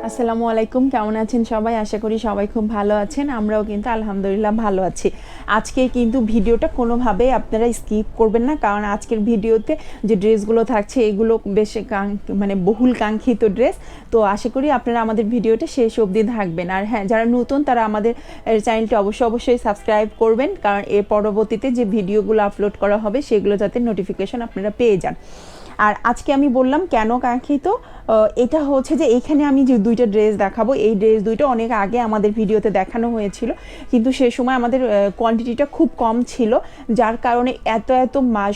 আসসালামু আলাইকুম, কেমন আছেন সবাই? আশা করি সবাই খুব ভালো আছেন। আমরাও কিন্তু আলহামদুলিল্লাহ ভালো আছি। আজকে কিন্তু ভিডিওটা কোনোভাবেই আপনারা স্কিপ করবেন না, কারণ আজকের ভিডিওতে যে ড্রেসগুলো থাকছে এগুলো বেশ মানে বহুল কাঙ্ক্ষিত ড্রেস। তো আশা করি আপনারা আমাদের ভিডিওটা শেষ অবধি থাকবেন। আর হ্যাঁ, যারা নতুন তারা আমাদের চ্যানেলটি অবশ্যই সাবস্ক্রাইব করবেন, কারণ এর পরবর্তীতে যে ভিডিওগুলো আপলোড করা হবে সেগুলো যাতে নোটিফিকেশন আপনারা পেয়ে যান। আর আজকে আমি বললাম কেন কাঙ্ক্ষিত, এটা হচ্ছে যে এইখানে আমি যে দুইটা ড্রেস দেখাবো, এই ড্রেস দুইটা অনেক আগে আমাদের ভিডিওতে দেখানো হয়েছিল, কিন্তু সে সময় আমাদের কোয়ান্টিটিটা খুব কম ছিল, যার কারণে এত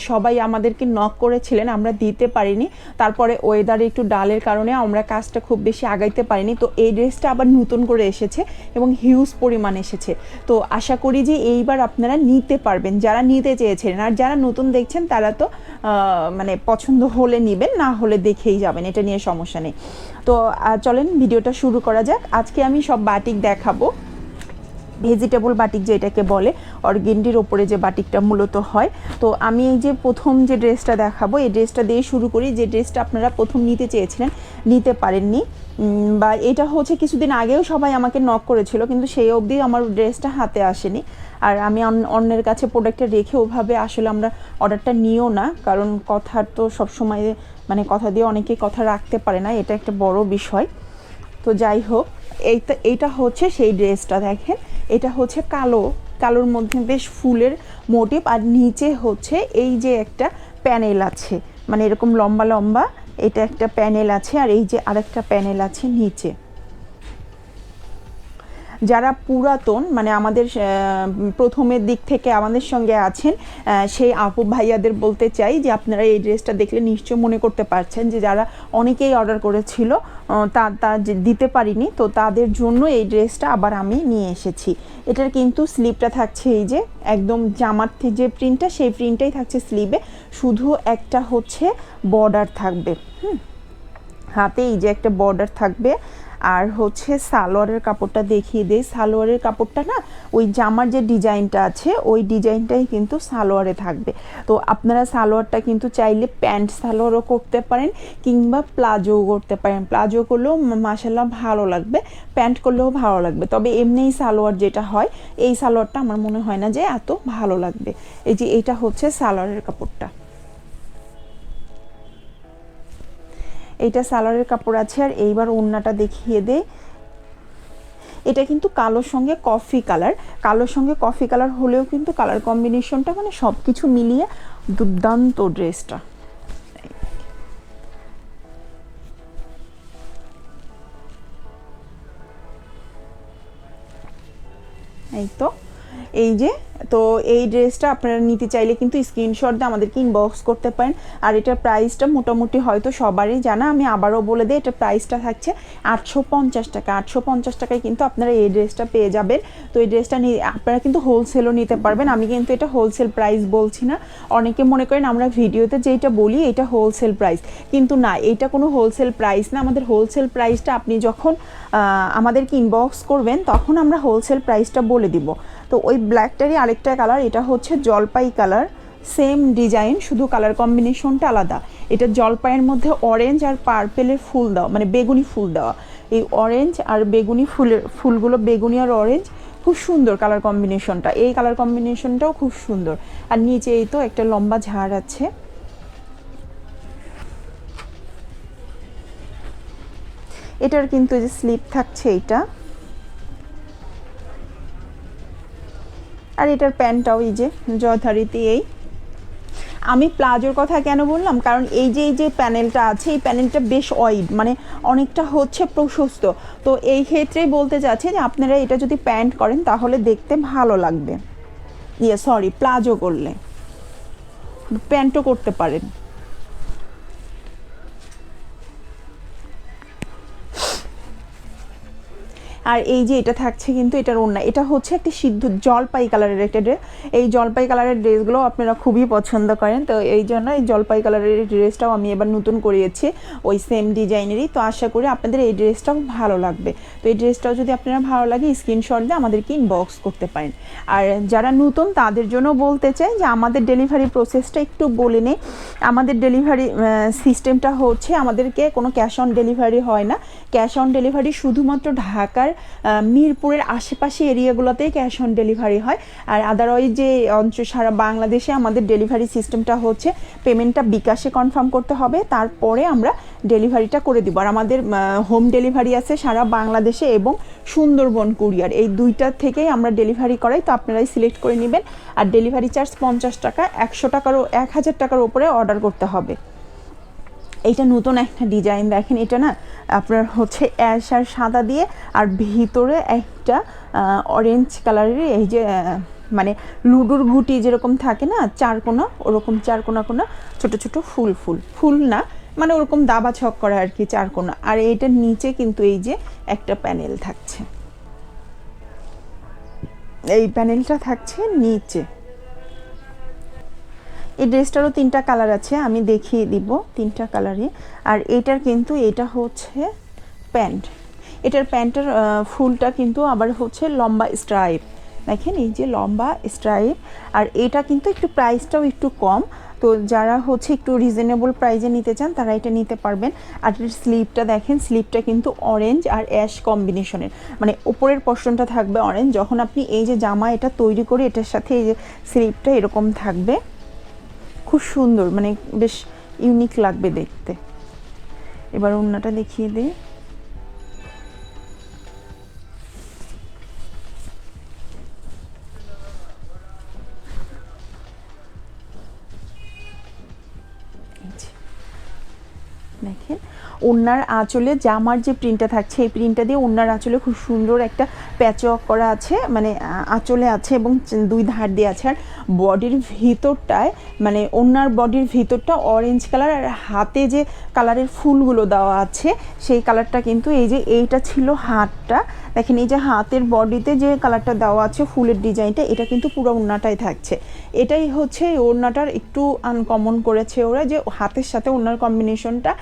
সবাই আমাদেরকে নক করেছিলেন, আমরা দিতে পারিনি। তারপরে ওয়েদারে একটু ডালের কারণে আমরা কাজটা খুব বেশি আগাইতে পারিনি। তো এই ড্রেসটা আবার নতুন করে এসেছে এবং হিউজ পরিমাণ এসেছে। তো আশা করি যে এইবার আপনারা নিতে পারবেন, যারা নিতে চেয়েছিলেন। আর যারা নতুন দেখছেন তারা তো মানে পছন্দ হলে নেবেন, না হলে দেখেই যাবেন, এটা নিয়ে সমস্যা নেই। তো চলেন ভিডিওটা শুরু করা যাক। আজকে আমি সব বাটিক দেখাবো, ভেজিটেবল বাটিক যেটাকে বলে, অর্গেন্ডির ওপরে যে বাটিকটা মূলত হয়। তো আমি এই যে প্রথম যে ড্রেসটা দেখাবো, এই ড্রেসটা দিয়ে শুরু করি। যে ড্রেসটা আপনারা প্রথম নিতে চেয়েছিলেন, নিতে পারেননি, বা এটা হচ্ছে কিছুদিন আগেও সবাই আমাকে নক করেছিল, কিন্তু সেই অবধি আমার ড্রেসটা হাতে আসেনি। আর আমি অন্যের কাছে প্রোডাক্টটা রেখে ওভাবে আসলে আমরা অর্ডারটা নিও না, কারণ কথার তো সবসময় মানে কথা দিয়ে অনেকেই কথা রাখতে পারে না, এটা একটা বড় বিষয়। তো যাই হোক, এইটা হচ্ছে সেই ড্রেসটা। দেখেন, এটা হচ্ছে কালোর মধ্যে বেশ ফুলের মোটিভ, আর নিচে হচ্ছে এই যে একটা প্যানেল আছে, মানে এরকম লম্বা লম্বা এটা একটা প্যানেল আছে, আর এই যে আরেকটা প্যানেল আছে নিচে। যারা পুরাতন মানে আমাদের প্রথমের দিক থেকে আমাদের সঙ্গে আছেন, সেই আপু ভাইয়াদের বলতে চাই যে আপনারা এই ড্রেসটা দেখলে নিশ্চয় মনে করতে পারছেন যে যারা অনেকেই অর্ডার করেছিল তা দিতে পারিনি, তো তাদের জন্য এই ড্রেসটা আবার আমি নিয়ে এসেছি। এটার কিন্তু স্লিভটা থাকছে এই যে একদম জামার যে প্রিন্টটা, সেই প্রিন্টটাই থাকছে স্লিভে, শুধু একটা হচ্ছে বর্ডার থাকবে। হাতে এই যে একটা বর্ডার থাকবে। আর হচ্ছে সালোয়ারের কাপড়টা দেখিয়ে দেই। সালোয়ারের কাপড়টা না, ওই জামার যে ডিজাইনটা আছে ওই ডিজাইনটাই কিন্তু সালোয়ারে থাকবে। তো আপনারা সালোয়ারটা কিন্তু চাইলে প্যান্ট সালোয়ারও করতে পারেন, কিংবা প্লাজোও করতে পারেন। প্লাজো করলেও মাশাআল্লাহ ভালো লাগবে, প্যান্ট করলেও ভালো লাগবে। তবে এমনিই সালোয়ার যেটা হয়, এই সালোয়ারটা আমার মনে হয় না যে এত ভালো লাগবে। এই যে এটা হচ্ছে সালোয়ারের কাপড়টা, এইটা সালোয়ারের কাপড় আছে। আর এইবার ওড়নাটা দেখিয়ে দেই। এটা কিন্তু কালোর সঙ্গে কফি কালার, কালোর সঙ্গে কফি কালার হলেও কিন্তু কালার কম্বিনেশনটা মানে সব কিছু মিলিয়ে দুর্দান্ত ড্রেসটা। এই তো, এই যে, তো এই ড্রেসটা আপনারা নিতে চাইলে কিন্তু স্ক্রিনশট দিয়ে আমাদেরকে ইনবক্স করতে পারেন। আর এটার প্রাইসটা মোটামুটি হয়তো সবারই জানা, আমি আবারও বলে দিই, এটার প্রাইসটা থাকছে 850 টাকা। 850 টাকায় কিন্তু আপনারা এই ড্রেসটা পেয়ে যাবেন। তো এই ড্রেসটা আপনারা কিন্তু হোলসেলও নিতে পারবেন, আমি কিন্তু এটা হোলসেল প্রাইস বলছি না। অনেকে মনে করেন আমরা ভিডিওতে যেটা বলি এটা হোলসেল প্রাইস, কিন্তু না, এটা কোনো হোলসেল প্রাইস না। আমাদের হোলসেল প্রাইসটা আপনি যখন আমাদেরকে ইনবক্স করবেন তখন আমরা হোলসেল প্রাইসটা বলে দিব। তো ওই ব্ল্যাকটারই আরেকটা কালার, এটা হচ্ছে জলপাই কালার, সেম ডিজাইন, শুধু কালার কম্বিনেশনটা আলাদা। এটা জলপাইয়ের মধ্যে অরেঞ্জ আর পার্পেলের ফুল দেওয়া, মানে বেগুনি ফুল দেওয়া। এই অরেঞ্জ আর বেগুনি ফুলগুলো বেগুনি আর অরেঞ্জ, খুব সুন্দর কালার কম্বিনেশনটা। এই কালার কম্বিনেশনটাও খুব সুন্দর। আর নিচে এই তো একটা লম্বা ঝাড় আছে। এটার কিন্তু এই যে স্লিপ থাকছে এইটা, আর এটার প্যান্টটাও এই যে যথারীতি এই। আমি প্লাজোর কথা কেন বললাম, কারণ এই যে প্যানেলটা আছে, এই প্যানেলটা বেশ ওয়াইড, মানে অনেকটা হচ্ছে প্রশস্ত। তো এই ক্ষেত্রেই বলতে চাচ্ছি যে আপনারা এটা যদি প্যান্ট করেন তাহলে দেখতে ভালো লাগবে। সরি, প্লাজো করলে, প্যান্টও করতে পারেন। আর এই যে এটা থাকছে কিন্তু এটার ওড়না, এটা হচ্ছে একটি সিদ্ধ জলপাই কালারের একটা ড্রেস। এই জলপাই কালারের ড্রেসগুলো আপনারা খুবই পছন্দ করেন, তো এই জন্য এই জলপাই কালারের ড্রেসটাও আমি এবার নতুন করিয়েছি ওই সেম ডিজাইনেরই। তো আশা করি আপনাদের এই ড্রেসটাও ভালো লাগবে। তো এই ড্রেসটাও যদি আপনারা ভালো লাগে স্ক্রিনশট দিয়ে আমাদেরকে ইনবক্স করতে পারেন। আর যারা নতুন তাদের জন্য বলতে চাই যে আমাদের ডেলিভারি প্রসেসটা একটু বলে নেই। আমাদের ডেলিভারি সিস্টেমটা হচ্ছে আমাদেরকে কোনো ক্যাশ অন ডেলিভারি হয় না। ক্যাশ অন ডেলিভারি শুধুমাত্র ঢাকার মিরপুরের আশেপাশে এরিয়াগুলোতেই ক্যাশ অন ডেলিভারি হয়। আর আদারওয়াইজ যে অঞ্চল সারা বাংলাদেশে আমাদের ডেলিভারি সিস্টেমটা হচ্ছে পেমেন্টটা বিকাশে কনফার্ম করতে হবে, তারপরে আমরা ডেলিভারিটা করে দিব। আর আমাদের হোম ডেলিভারি আছে সারা বাংলাদেশে এবং সুন্দরবন কুরিয়ার, এই দুইটার থেকেই আমরা ডেলিভারি করাই। তো আপনারাই সিলেক্ট করে নেবেন। আর ডেলিভারি চার্জ 50 টাকা, 100 টাকারও 1000 টাকার উপরে অর্ডার করতে হবে। এইটা নতুন একটা ডিজাইন দেখেন, এটা না আপনার হচ্ছে অ্যাশ আর সাদা দিয়ে আর ভিতরে একটা অরেঞ্জ কালারের এই যে মানে লুডুর ঘুটি যেরকম থাকে না চারকোনা, ওরকম চারকোনা কোনা ছোট ছোট ফুল ফুল ফুল না মানে ওরকম দাবা ছক করা আর কি চারকোনা। আর এইটার নিচে কিন্তু এই যে একটা প্যানেল থাকছে, এই প্যানেলটা থাকছে নিচে। এই ড্রেসটারও 3টা কালার আছে, আমি দেখিয়ে দিব 3টা কালারই। আর এটার কিন্তু এটা হচ্ছে প্যান্ট, এটার প্যান্টের ফুলটা কিন্তু আবার হচ্ছে লম্বা স্ট্রাইপ, দেখেন এই যে লম্বা স্ট্রাইপ। আর এটা কিন্তু একটু প্রাইসটাও একটু কম, তো যারা হচ্ছে একটু রিজনেবল প্রাইসে নিতে চান তারা এটা নিতে পারবেন। আর এর স্লিভটা দেখেন, স্লিভটা কিন্তু অরেঞ্জ আর অ্যাশ কম্বিনেশনের, মানে উপরের পোর্শনটা থাকবে অরেঞ্জ। যখন আপনি এই যে জামা এটা তৈরি করে এটার সাথে এই যে স্লিভটা এরকম থাকবে, খুব সুন্দর, মানে বেশ ইউনিক লাগবে দেখতে। এবার ওড়নাটা দেখিয়ে দিই। দেখেন ওড়নার আঁচলে জামার যে প্রিন্টটা থাকছে এই প্রিন্টটা দিয়ে ওড়নার আঁচলে খুব সুন্দর একটা প্যাচওয়ার্ক করা আছে, মানে আঁচলে আছে এবং 2 ধার দিয়ে আছে। আর বডির ভিতরটায় মানে ওড়নার বডির ভিতরটা অরেঞ্জ কালার, আর হাতে যে কালারের ফুলগুলো দেওয়া আছে সেই কালারটা কিন্তু এই যে এইটা ছিল হাতটা, দেখেন এই যে হাতের বডিতে যে কালারটা দেওয়া আছে ফুলের ডিজাইনটা, এটা কিন্তু পুরো ওড়নাটাই থাকছে। এটাই হচ্ছে ওড়নাটার একটু আনকমন করেছে ওরা, যে হাতের সাথে ওড়নার কম্বিনেশনটা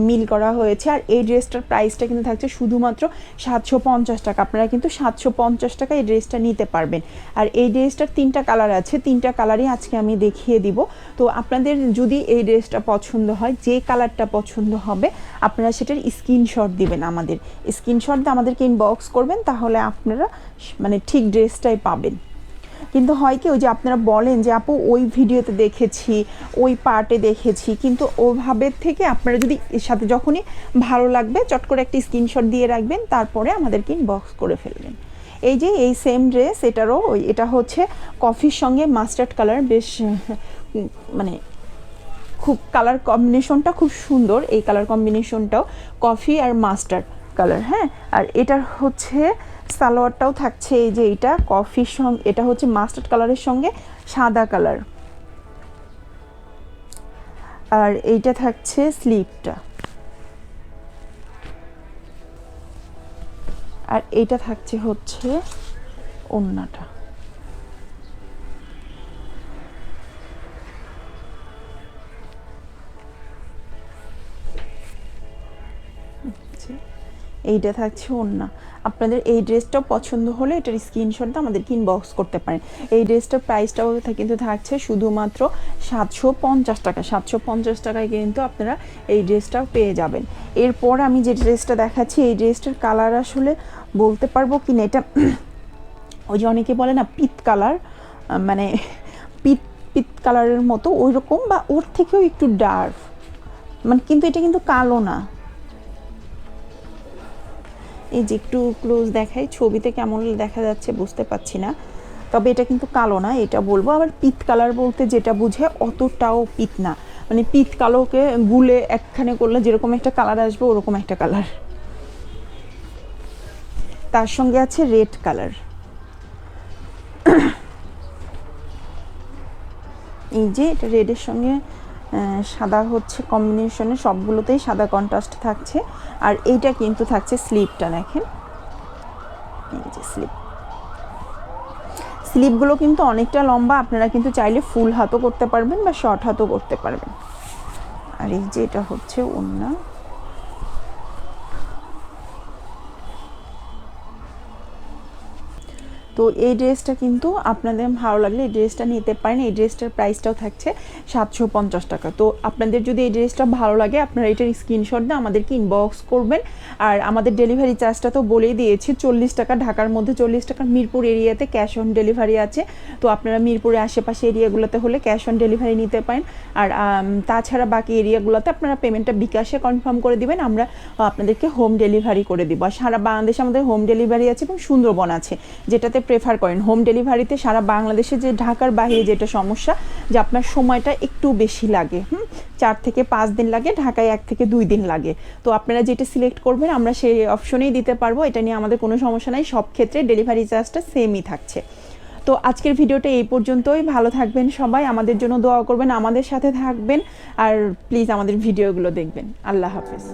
মিল করা হয়েছে। আর এই ড্রেসটার প্রাইসটা কিন্তু থাকছে শুধুমাত্র 750 টাকা। আপনারা কিন্তু 750 টাকা এই ড্রেসটা নিতে পারবেন। আর এই ড্রেসটার 3টা কালার আছে, 3টা কালারই আজকে আমি দেখিয়ে দিব। তো আপনাদের যদি এই ড্রেসটা পছন্দ হয়, যে কালারটা পছন্দ হবে আপনারা সেটার স্ক্রিনশট দিবেন, আমাদের স্ক্রিনশট দিয়ে আমাদেরকে ইনবক্স করবেন, তাহলে আপনারা মানে ঠিক ড্রেসটাই পাবেন। কিন্তু হয় কি ওই যে আপনারা বলেন যে আপু ওই ভিডিওতে দেখেছি, ওই পার্টে দেখেছি, কিন্তু ওভাবে থেকে আপনারা যদি এর সাথে যখনই ভালো লাগবে চট করে একটা স্ক্রিনশট দিয়ে রাখবেন, তারপরে আমাদেরকে ইনবক্স করে ফেলবেন। এই যে এই সেম ড্রেস, এটারও এটা হচ্ছে কফির সঙ্গে মাস্টার্ড কালার, বেশ মানে খুব কালার কম্বিনেশনটা খুব সুন্দর। এই কালার কম্বিনেশনটাও কফি আর মাস্টার্ড কালার, হ্যাঁ। আর এটার হচ্ছে সালোয়ারটাও থাকছে এই যে এটা কফির সঙ্গে, এটা হচ্ছে মাস্টার্ড কালারের সঙ্গে সাদা কালার। আর এইটা থাকছে স্লিভটা, আর এইটা থাকছে হচ্ছে ওড়নাটা। এইটা থাকছে ওড়না। আপনাদের এই ড্রেসটাও পছন্দ হলে এটার স্ক্রিনশটটা আমাদেরকে ইনবক্স করতে পারেন। এই ড্রেসটার প্রাইসটাও কিন্তু থাকছে শুধুমাত্র 750 টাকা। 750 টাকায় কিন্তু আপনারা এই ড্রেসটাও পেয়ে যাবেন। এরপর আমি যে ড্রেসটা দেখাচ্ছি এই ড্রেসটার কালার আসলে বলতে পারবো কি না, এটা ওই যে অনেকে বলে না পিত কালার, মানে পিত পিত কালারের মতো ওই রকম বা ওর থেকেও একটু ডার্ক, মানে কিন্তু এটা কিন্তু কালো না। এই যে একটু ক্লোজ দেখাই, ছবিতে কেমন দেখা যাচ্ছে বুঝতে পারছি না, তবে এটা কিন্তু কালো না, এটা বলবো। আবার পিত কালার বলতে যেটা বুঝে অতটাও পিত না, মানে পিত কালোকে গুলে একখানে করলে যেরকম একটা কালার আসবে ওরকম একটা কালার। তার সঙ্গে আছে রেড কালার, এই যে এটা রেডের সঙ্গে সাদা হচ্ছে কম্বিনেশনে, সবগুলোতেই সাদা কন্ট্রাস্ট থাকছে। আর এইটা কিন্তু থাকছে স্লিভটা, দেখেন এই যে স্লিপগুলো কিন্তু অনেকটা লম্বা, আপনারা কিন্তু চাইলে ফুল হাতও করতে পারবেন বা শর্ট হাতও করতে পারবেন। আর এই যে এটা হচ্ছে ওড়না। তো এই ড্রেসটা কিন্তু আপনাদের ভালো লাগলে এই ড্রেসটা নিতে পারেন। এই ড্রেসটার প্রাইসটাও থাকছে 750 টাকা। তো আপনাদের যদি এই ড্রেসটা ভালো লাগে আপনারা এটার স্ক্রিনশট দিয়ে আমাদেরকে ইনবক্স করবেন। আর আমাদের ডেলিভারি চার্জটা তো বলেই দিয়েছি 40 টাকা, ঢাকার মধ্যে 40 টাকা, মিরপুর এরিয়াতে ক্যাশ অন ডেলিভারি আছে। তো আপনারা মিরপুরের আশেপাশে এরিয়াগুলোতে হলে ক্যাশ অন ডেলিভারি নিতে পারেন। আর তাছাড়া বাকি এরিয়াগুলোতে আপনারা পেমেন্টটা বিকাশে কনফার্ম করে দিবেন, আমরা আপনাদেরকে হোম ডেলিভারি করে দিব। আর সারা বাংলাদেশে আমাদের হোম ডেলিভারি আছে এবং সুন্দরবন আছে, যেটাতে প্রেফার করেন। হোম ডেলিভারিতে সারা বাংলাদেশে যে ঢাকার বাইরে যেটা সমস্যা যে আপনার সময়টা একটু বেশি লাগে, 4 থেকে 5 দিন লাগে, ঢাকায় 1 থেকে 2 দিন লাগে। তো আপনারা যেটা সিলেক্ট করবেন আমরা সেই অপশনেই দিতে পারবো, এটা নিয়ে আমাদের কোনো সমস্যা নাই। সব ক্ষেত্রে ডেলিভারি চার্জটা সেমই থাকছে। তো আজকের ভিডিওটা এই পর্যন্তই। ভালো থাকবেন সবাই, আমাদের জন্য দোয়া করবেন, আমাদের সাথে থাকবেন, আর প্লিজ আমাদের ভিডিওগুলো দেখবেন। আল্লাহ হাফেজ।